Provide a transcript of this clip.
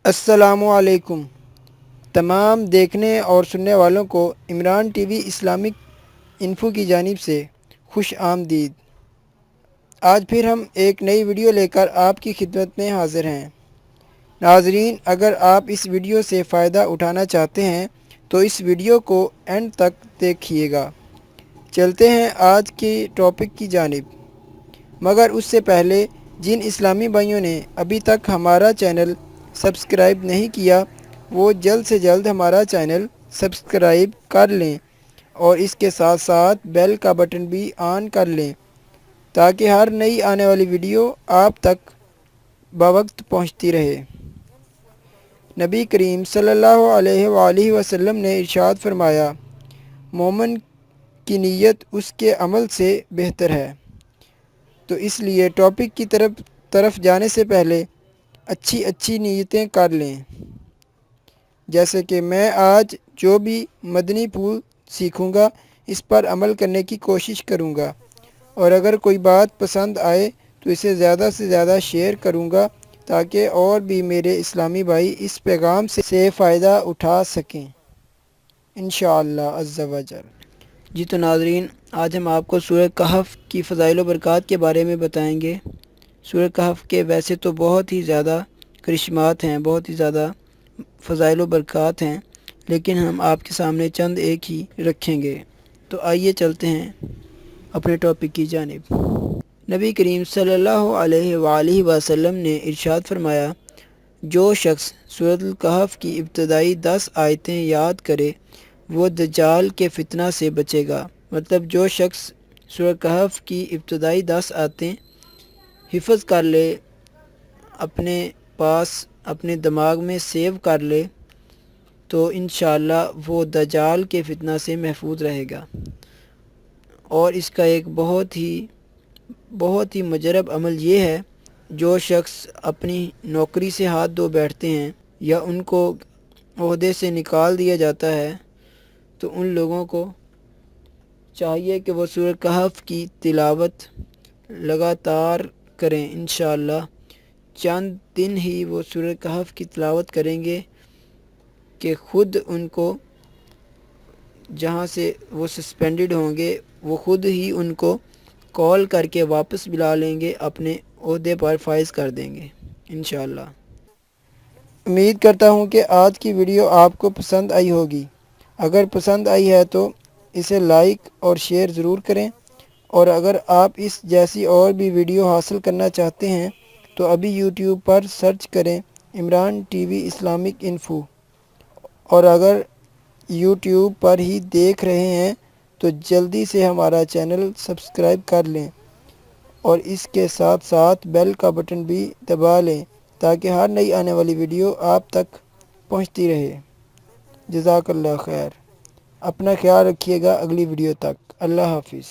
अस्सलामुअलैकुम। तमाम देखने और सुनने वालों को इमरान टीवी इस्लामिक इन्फो की जानिब से खुश आमदीद। आज फिर हम एक नई वीडियो लेकर आपकी खिदमत में हाज़िर हैं। नाज़रीन, अगर आप इस वीडियो से फ़ायदा उठाना चाहते हैं तो इस वीडियो को एंड तक देखिएगा। चलते हैं आज के टॉपिक की जानिब, मगर उससे पहले जिन इस्लामी भाइयों ने अभी तक हमारा चैनल सब्सक्राइब नहीं किया वो जल्द से जल्द हमारा चैनल सब्सक्राइब कर लें और इसके साथ साथ बेल का बटन भी ऑन कर लें ताकि हर नई आने वाली वीडियो आप तक बवक्त पहुंचती रहे। नबी करीम सल्लल्लाहु अलैहि वसल्लम ने इरशाद फरमाया, मोमिन की नीयत उसके अमल से बेहतर है। तो इसलिए टॉपिक की तरफ जाने से पहले अच्छी नीयतें कर लें। जैसे कि मैं आज जो भी मदनी फूल सीखूंगा इस पर अमल करने की कोशिश करूंगा और अगर कोई बात पसंद आए तो इसे ज़्यादा से ज़्यादा शेयर करूंगा ताकि और भी मेरे इस्लामी भाई इस पैगाम से फ़ायदा उठा सकें इंशाअल्लाह अज़्ज़ा वजल। जी तो नाज़रीन, आज हम आपको सूरह कहफ़ की फ़ज़ाइल व बरक़ात के बारे में बताएंगे। सूरह कहफ़ के वैसे तो बहुत ही ज़्यादा करिश्मात हैं, बहुत ही ज़्यादा फ़ज़ाइल व बरक़ात हैं, लेकिन हम आपके सामने चंद एक ही रखेंगे। तो आइए चलते हैं अपने टॉपिक की जानिब। नबी करीम सल्लल्लाहु अलैहि वसल्लम ने इरशाद फरमाया, जो शख्स सूरह कहफ़ की इब्तदाई 10 आयतें याद करे वो दज्जाल के फितना से बचेगा। मतलब जो शख्स सूरह कहफ़ की इब्तदाई 10 आयतें हिफ़्ज़ कर ले, अपने पास अपने दिमाग में सेव कर ले, तो इंशाअल्लाह वो दज्जाल के फितना से महफूज रहेगा। और इसका एक बहुत ही मुजरब अमल ये है, जो शख्स अपनी नौकरी से हाथ धो बैठते हैं या उनको ओहदे से निकाल दिया जाता है तो उन लोगों को चाहिए कि वो सूरह कहफ़ की तिलावत लगातार करें। इंशाअल्लाह चंद दिन ही वो सूरह कहफ़ की तिलावत करेंगे कि ख़ुद उनको जहाँ से वो सस्पेंडेड होंगे वो ख़ुद ही उनको कॉल करके वापस बुला लेंगे, अपने ओहदे पर फाइज कर देंगे इंशाअल्लाह। उम्मीद करता हूँ कि आज की वीडियो आपको पसंद आई होगी। अगर पसंद आई है तो इसे लाइक और शेयर ज़रूर करें और अगर आप इस जैसी और भी वीडियो हासिल करना चाहते हैं तो अभी यूट्यूब पर सर्च करें इमरान टीवी इस्लामिक इन्फो, और अगर यूट्यूब पर ही देख रहे हैं तो जल्दी से हमारा चैनल सब्सक्राइब कर लें और इसके साथ साथ बेल का बटन भी दबा लें ताकि हर नई आने वाली वीडियो आप तक पहुंचती रहे। जज़ाकल्लाह खैर। अपना ख्याल रखिएगा। अगली वीडियो तक अल्लाह हाफिज़।